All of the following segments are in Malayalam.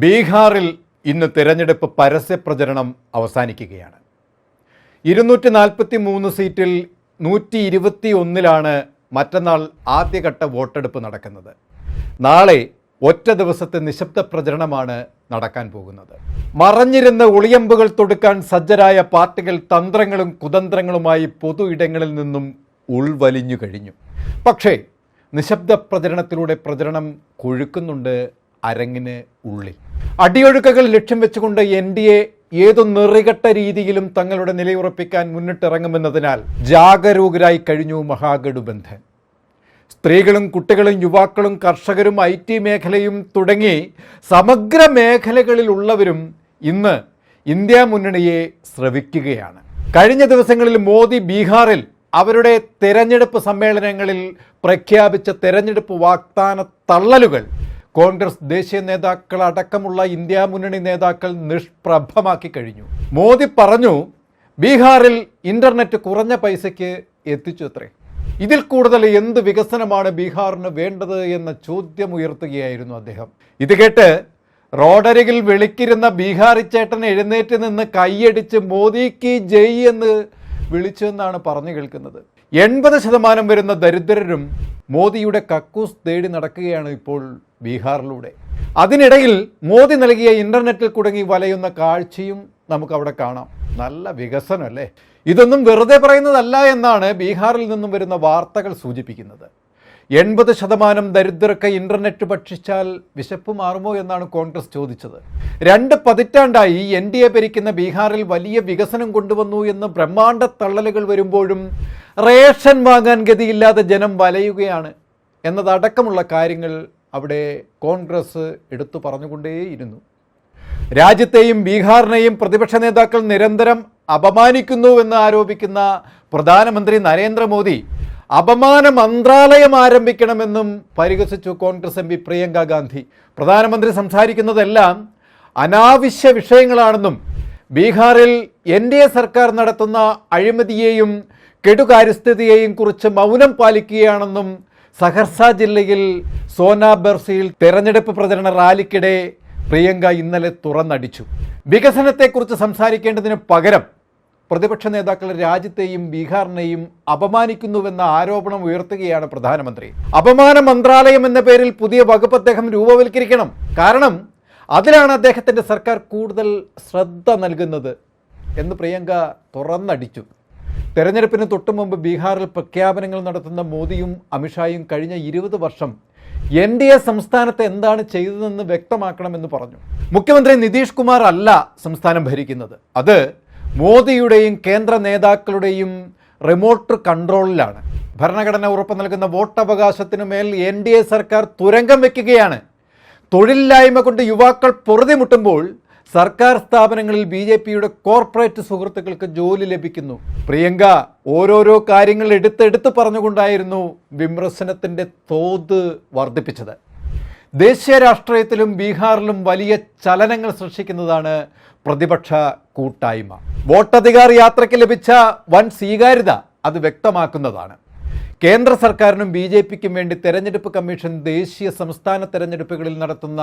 ബീഹാറിൽ ഇന്ന് തിരഞ്ഞെടുപ്പ് പരസ്യപ്രചരണം അവസാനിക്കുകയാണ്. 243 സീറ്റിൽ 121 മറ്റന്നാൾ ആദ്യഘട്ട വോട്ടെടുപ്പ് നടക്കുന്നത്. നാളെ ഒറ്റ ദിവസത്തെ നിശബ്ദ പ്രചരണമാണ് നടക്കാൻ പോകുന്നത്. മറഞ്ഞിരുന്ന ഒളിയമ്പുകൾ തൊടുക്കാൻ സജ്ജരായ പാർട്ടികൾ തന്ത്രങ്ങളും കുതന്ത്രങ്ങളുമായി പൊതു ഇടങ്ങളിൽ നിന്നും ഉൾവലിഞ്ഞു കഴിഞ്ഞു. പക്ഷേ നിശബ്ദ പ്രചരണത്തിലൂടെ പ്രചരണം കൊഴുക്കുന്നുണ്ട് അരങ്ങിന് ഉള്ളിൽ. അടിയൊഴുക്കുകൾ ലക്ഷ്യം വെച്ചുകൊണ്ട് NDA ഏതു നെറികെട്ട രീതിയിലും തങ്ങളുടെ നിലയുറപ്പിക്കാൻ മുന്നിട്ടിറങ്ങുമെന്നതിനാൽ ജാഗരൂകരായി കഴിഞ്ഞു മഹാഗഠബന്ധൻ. സ്ത്രീകളും കുട്ടികളും യുവാക്കളും കർഷകരും IT മേഖലയും തുടങ്ങി സമഗ്ര മേഖലകളിലുള്ളവരും ഇന്ന് ഇന്ത്യ മുന്നണിയെ ശ്രവിക്കുകയാണ്. കഴിഞ്ഞ ദിവസങ്ങളിൽ മോദി ബീഹാറിൽ അവരുടെ തെരഞ്ഞെടുപ്പ് സമ്മേളനങ്ങളിൽ പ്രഖ്യാപിച്ച തെരഞ്ഞെടുപ്പ് വാഗ്ദാന തള്ളലുകൾ കോൺഗ്രസ് ദേശീയ നേതാക്കൾ അടക്കമുള്ള ഇന്ത്യ മുന്നണി നേതാക്കൾ നിഷ്പ്രഭമാക്കി കഴിഞ്ഞു. മോദി പറഞ്ഞു, ബീഹാറിൽ ഇന്റർനെറ്റ് കുറഞ്ഞ പൈസയ്ക്ക് എത്തിച്ചു അത്രേ. ഇതിൽ കൂടുതൽ എന്ത് വികസനമാണ് ബീഹാറിന് വേണ്ടത് എന്ന ചോദ്യം ഉയർത്തുകയായിരുന്നു അദ്ദേഹം. ഇത് കേട്ട് റോഡരികിൽ വിളിക്കിരുന്ന ബീഹാറി ചേട്ടൻ എഴുന്നേറ്റ് നിന്ന് കൈയടിച്ച് മോദിക്ക് ജയ് എന്ന് വിളിച്ചെന്നാണ് പറഞ്ഞു കേൾക്കുന്നത്. 80% വരുന്ന ദരിദ്രരും മോദിയുടെ കക്കൂസ് തേടി നടക്കുകയാണ് ഇപ്പോൾ ബീഹാറിലൂടെ. അതിനിടയിൽ മോദി നൽകിയ ഇന്റർനെറ്റിൽ കുടുങ്ങി വലയുന്ന കാഴ്ചയും നമുക്കവിടെ കാണാം. നല്ല വികസനമല്ലേ? ഇതൊന്നും വെറുതെ പറയുന്നതല്ല എന്നാണ് ബീഹാറിൽ നിന്നും വരുന്ന വാർത്തകൾ സൂചിപ്പിക്കുന്നത്. 80% ദരിദ്രർക്ക് ഇന്റർനെറ്റ് ഭക്ഷിച്ചാൽ വിശപ്പ് മാറുമോ എന്നാണ് കോൺഗ്രസ് ചോദിച്ചത്. 2 പതിറ്റാണ്ടായി NDA ഭരിക്കുന്ന ബീഹാറിൽ വലിയ വികസനം കൊണ്ടുവന്നു എന്ന് ബ്രഹ്മാണ്ഡ തള്ളലുകൾ വരുമ്പോഴും റേഷൻ വാങ്ങാൻ ഗതിയില്ലാതെ ജനം വലയുകയാണ് എന്നതടക്കമുള്ള കാര്യങ്ങൾ അവിടെ കോൺഗ്രസ് എടുത്തു പറഞ്ഞുകൊണ്ടേയിരുന്നു. രാജ്യത്തെയും ബീഹാറിനെയും പ്രതിപക്ഷ നേതാക്കൾ നിരന്തരം അപമാനിക്കുന്നുവെന്ന് ആരോപിക്കുന്ന പ്രധാനമന്ത്രി നരേന്ദ്രമോദി അപമാന മന്ത്രാലയം ആരംഭിക്കണമെന്നും പരിഹസിച്ചു കോൺഗ്രസ് MP പ്രിയങ്ക ഗാന്ധി. പ്രധാനമന്ത്രി സംസാരിക്കുന്നതെല്ലാം അനാവശ്യ വിഷയങ്ങളാണെന്നും ബീഹാറിൽ NDA സർക്കാർ നടത്തുന്ന അഴിമതിയെയും കെടുകാര്യസ്ഥതയെയും കുറിച്ച് മൗനം പാലിക്കുകയാണെന്നും സഹർസ ജില്ലയിൽ സോനാബർസിയിൽ തെരഞ്ഞെടുപ്പ് പ്രചരണ റാലിക്കിടെ പ്രിയങ്ക ഇന്നലെ തുറന്നടിച്ചു. വികസനത്തെക്കുറിച്ച് സംസാരിക്കേണ്ടതിന് പകരം പ്രതിപക്ഷ നേതാക്കൾ രാജ്യത്തെയും ബീഹാറിനെയും അപമാനിക്കുന്നുവെന്ന ആരോപണം ഉയർത്തുകയാണ് പ്രധാനമന്ത്രി. അപമാന മന്ത്രാലയം എന്ന പേരിൽ പുതിയ വകുപ്പ് അദ്ദേഹം രൂപവൽക്കരിക്കണം. കാരണം അതിലാണ് അദ്ദേഹത്തിൻ്റെ സർക്കാർ കൂടുതൽ ശ്രദ്ധ നൽകുന്നത് എന്ന് പ്രിയങ്ക തുറന്നടിച്ചു. തെരഞ്ഞെടുപ്പിന് തൊട്ടു മുമ്പ് ബീഹാറിൽ പ്രഖ്യാപനങ്ങൾ നടത്തുന്ന മോദിയും അമിത്ഷായും കഴിഞ്ഞ 20 വർഷം NDA സംസ്ഥാനത്ത് എന്താണ് ചെയ്തതെന്ന് വ്യക്തമാക്കണമെന്ന് പറഞ്ഞു. മുഖ്യമന്ത്രി നിതീഷ് കുമാർ അല്ല സംസ്ഥാനം ഭരിക്കുന്നത്. അത് മോദിയുടെയും കേന്ദ്ര നേതാക്കളുടെയും റിമോട്ട് കൺട്രോളിലാണ്. ഭരണഘടന ഉറപ്പു നൽകുന്ന വോട്ടവകാശത്തിനു മേൽ NDA സർക്കാർ തുരങ്കം വയ്ക്കുകയാണ്. തൊഴിലില്ലായ്മ കൊണ്ട് യുവാക്കൾ പൊറുതിമുട്ടുമ്പോൾ സർക്കാർ സ്ഥാപനങ്ങളിൽ BJPയുടെ കോർപ്പറേറ്റ് സുഹൃത്തുക്കൾക്ക് ജോലി ലഭിക്കുന്നു. പ്രിയങ്ക ഓരോരോ കാര്യങ്ങൾ എടുത്തെടുത്ത് പറഞ്ഞുകൊണ്ടായിരുന്നു വിമർശനത്തിൻ്റെ തോത് വർദ്ധിപ്പിച്ചത്. ദേശീയ രാഷ്ട്രീയത്തിലും ബീഹാറിലും വലിയ ചലനങ്ങൾ സൃഷ്ടിക്കുന്നതാണ് പ്രതിപക്ഷ കൂട്ടായ്മ. വോട്ടധികാർ യാത്രയ്ക്ക് ലഭിച്ച വൻ സ്വീകാര്യത അത് വ്യക്തമാക്കുന്നതാണ്. കേന്ദ്ര സർക്കാരിനും BJPക്കും വേണ്ടി തെരഞ്ഞെടുപ്പ് കമ്മീഷൻ ദേശീയ സംസ്ഥാന തെരഞ്ഞെടുപ്പുകളിൽ നടത്തുന്ന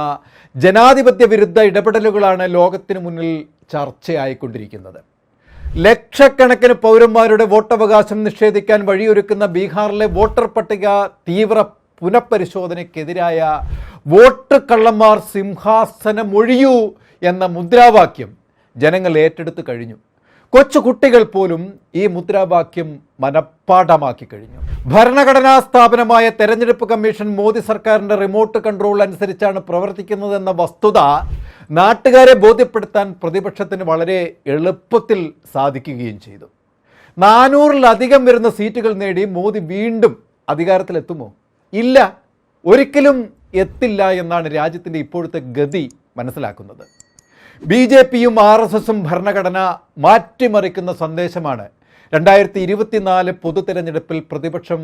ജനാധിപത്യ വിരുദ്ധ ഇടപെടലുകളാണ് ലോകത്തിനു മുന്നിൽ ചർച്ചയായിക്കൊണ്ടിരിക്കുന്നത്. ലക്ഷക്കണക്കിന് പൗരന്മാരുടെ വോട്ടവകാശം നിഷേധിക്കാൻ വഴിയൊരുക്കുന്ന ബീഹാറിലെ വോട്ടർ പട്ടിക തീവ്ര പുനഃപരിശോധനയ്ക്കെതിരായ വോട്ട് കള്ളന്മാർ സിംഹാസനമൊഴിയൂ എന്ന മുദ്രാവാക്യം ജനങ്ങൾ ഏറ്റെടുത്തു കഴിഞ്ഞു. കൊച്ചുകുട്ടികൾ പോലും ഈ മുദ്രാവാക്യം മനഃപ്പാഠമാക്കി കഴിഞ്ഞു. ഭരണഘടനാ സ്ഥാപനമായ തെരഞ്ഞെടുപ്പ് കമ്മീഷൻ മോദി സർക്കാരിൻ്റെ റിമോട്ട് കൺട്രോൾ അനുസരിച്ചാണ് പ്രവർത്തിക്കുന്നതെന്ന വസ്തുത നാട്ടുകാരെ ബോധ്യപ്പെടുത്താൻ പ്രതിപക്ഷത്തിന് വളരെ എളുപ്പത്തിൽ സാധിക്കുകയും ചെയ്തു. 400-ലധികം വരുന്ന സീറ്റുകൾ നേടി മോദി വീണ്ടും അധികാരത്തിലെത്തുമോ? ഇല്ല, ഒരിക്കലും എത്തില്ല എന്നാണ് രാജ്യത്തിൻ്റെ ഇപ്പോഴത്തെ ഗതി മനസ്സിലാക്കുന്നത്. BJPയും RSSും ഭരണഘടന മാറ്റിമറിക്കുന്ന സന്ദേശമാണ് 2024 പൊതു തെരഞ്ഞെടുപ്പിൽ പ്രതിപക്ഷം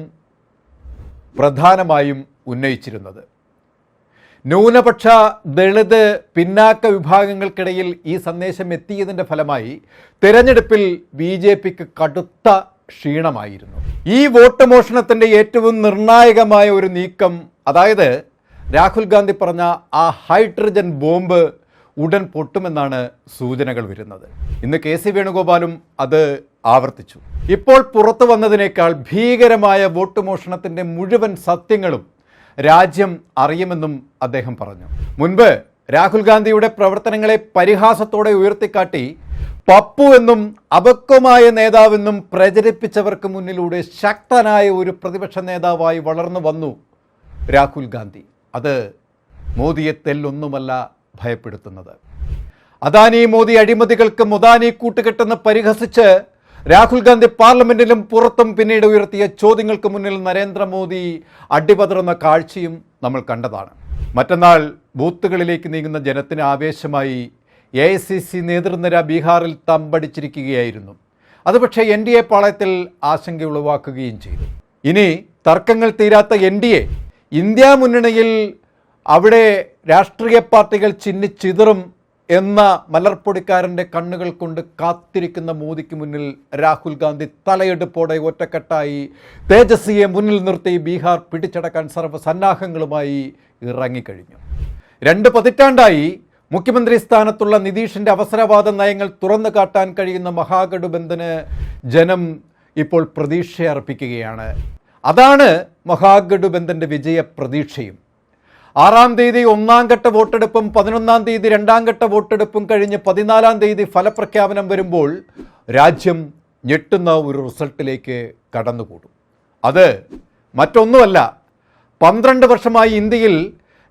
പ്രധാനമായും ഉന്നയിച്ചിരുന്നത്. ന്യൂനപക്ഷ, ദളിത്, പിന്നാക്ക വിഭാഗങ്ങൾക്കിടയിൽ ഈ സന്ദേശം എത്തിയതിൻ്റെ ഫലമായി തെരഞ്ഞെടുപ്പിൽ BJPക്ക് കടുത്ത ക്ഷീണമായിരുന്നു. ഈ വോട്ട് മോഷണത്തിൻ്റെ ഏറ്റവും നിർണായകമായ ഒരു നീക്കം, അതായത് രാഹുൽ ഗാന്ധി പറഞ്ഞ ആ ഹൈഡ്രജൻ ബോംബ് ഉടൻ പൊട്ടുമെന്നാണ് സൂചനകൾ വരുന്നത്. ഇന്ന് കെ.സി. വേണുഗോപാലും അത് ആവർത്തിച്ചു. ഇപ്പോൾ പുറത്തു വന്നതിനേക്കാൾ ഭീകരമായ വോട്ട് മോഷണത്തിൻ്റെ മുഴുവൻ സത്യങ്ങളും രാജ്യം അറിയുമെന്നും അദ്ദേഹം പറഞ്ഞു. മുൻപ് രാഹുൽ ഗാന്ധിയുടെ പ്രവർത്തനങ്ങളെ പരിഹാസത്തോടെ ഉയർത്തിക്കാട്ടി പപ്പു എന്നും അപക്വമായ നേതാവെന്നും പ്രചരിപ്പിച്ചവർക്ക് മുന്നിലൂടെ ശക്തനായ ഒരു പ്രതിപക്ഷ നേതാവായി വളർന്നു വന്നു രാഹുൽ ഗാന്ധി. അത് മോദിയെ തെല്ലൊന്നുമല്ല ഭയപ്പെടുത്തുന്നത്. അദാനി മോദി അഴിമതികൾക്ക് മുദാനി കൂട്ടുകെട്ടെന്ന് പരിഹസിച്ച് രാഹുൽ ഗാന്ധി പാർലമെന്റിലും പുറത്തും പിന്നീട് ഉയർത്തിയ ചോദ്യങ്ങൾക്ക് മുന്നിൽ നരേന്ദ്രമോദി അടിപതറുന്ന കാഴ്ചയും നമ്മൾ കണ്ടതാണ്. മറ്റന്നാൾ ബൂത്തുകളിലേക്ക് നീങ്ങുന്ന ജനത്തിന് ആവേശമായി AICC നേതൃനിര ബീഹാറിൽ തമ്പടിച്ചിരിക്കുകയായിരുന്നു. അത് പക്ഷേ NDA പാളയത്തിൽ ആശങ്ക ഉളവാക്കുകയും ചെയ്തു. ഇനി തർക്കങ്ങൾ തീരാത്ത NDA ഇന്ത്യ മുന്നണിയിൽ അവിടെ രാഷ്ട്രീയ പാർട്ടികൾ ചിന്നിച്ചിതറും എന്ന മലർപ്പൊടിക്കാരൻ്റെ കണ്ണുകൾ കൊണ്ട് കാത്തിരിക്കുന്ന മോദിക്ക് മുന്നിൽ രാഹുൽ ഗാന്ധി തലയെടുപ്പോടെ ഒറ്റക്കെട്ടായി തേജസ്വിയെ മുന്നിൽ നിർത്തി ബീഹാർ പിടിച്ചടക്കാൻ സർവ്വസന്നാഹങ്ങളുമായി ഇറങ്ങിക്കഴിഞ്ഞു. 2 പതിറ്റാണ്ടായി മുഖ്യമന്ത്രി സ്ഥാനത്തുള്ള നിതീഷിൻ്റെ അവസരവാദ നയങ്ങൾ തുറന്നു കാട്ടാൻ കഴിയുന്ന മഹാഗഠബന്ധന് ജനം ഇപ്പോൾ പ്രതീക്ഷയർപ്പിക്കുകയാണ്. അതാണ് മഹാഗഠബന്ധൻ്റെ വിജയ പ്രതീക്ഷയും. 6-ാം തീയതി 1-ാം ഘട്ട വോട്ടെടുപ്പും 11-ാം തീയതി 2-ാം ഘട്ട വോട്ടെടുപ്പും കഴിഞ്ഞ് 14-ാം തീയതി ഫലപ്രഖ്യാപനം വരുമ്പോൾ രാജ്യം ഞെട്ടുന്ന ഒരു റിസൾട്ടിലേക്ക് കടന്നുകൂടും. അത് മറ്റൊന്നുമല്ല, 12 വർഷമായി ഇന്ത്യയിൽ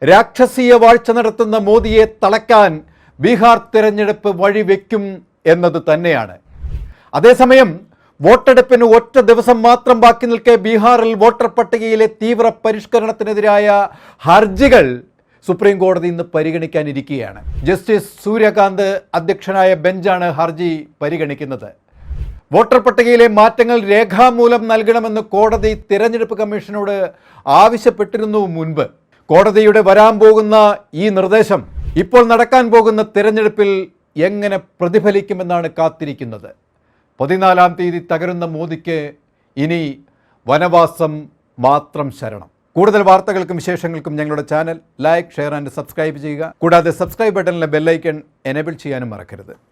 രാക്ഷസീയ വാഴ്ച നടത്തുന്ന മോദിയെ തളയ്ക്കാൻ ബീഹാർ തിരഞ്ഞെടുപ്പ് വഴിവെക്കും എന്നത് തന്നെയാണ്. അതേസമയം വോട്ടെടുപ്പിന് ഒറ്റ ദിവസം മാത്രം ബാക്കി നിൽക്കെ ബീഹാറിൽ വോട്ടർ പട്ടികയിലെ തീവ്ര പരിഷ്കരണത്തിനെതിരായ ഹർജികൾ സുപ്രീം കോടതി ഇന്ന് പരിഗണിക്കാനിരിക്കുകയാണ്. ജസ്റ്റിസ് സൂര്യകാന്ത് അധ്യക്ഷനായ ബെഞ്ചാണ് ഹർജി പരിഗണിക്കുന്നത്. വോട്ടർ പട്ടികയിലെ മാറ്റങ്ങൾ രേഖാമൂലം നൽകണമെന്ന് കോടതി തിരഞ്ഞെടുപ്പ് കമ്മീഷനോട് ആവശ്യപ്പെട്ടിരുന്നു മുൻപ്. കോടതിയുടെ വരാൻ പോകുന്ന ഈ നിർദ്ദേശം ഇപ്പോൾ നടക്കാൻ പോകുന്ന തിരഞ്ഞെടുപ്പിൽ എങ്ങനെ പ്രതിഫലിക്കുമെന്നാണ് കാത്തിരിക്കുന്നത്. 14-ാം തീയതി തകരുന്ന മോദിക്ക് ഇനി വനവാസം മാത്രം ശരണം. കൂടുതൽ വാർത്തകൾക്കും വിശേഷങ്ങൾക്കും ഞങ്ങളുടെ channel like, share and subscribe ചെയ്യുക. കൂടാതെ സബ്സ്ക്രൈബ് ബട്ടണിലെ ബെല്ലൈക്കൺ എനേബിൾ ചെയ്യാനും മറക്കരുത്.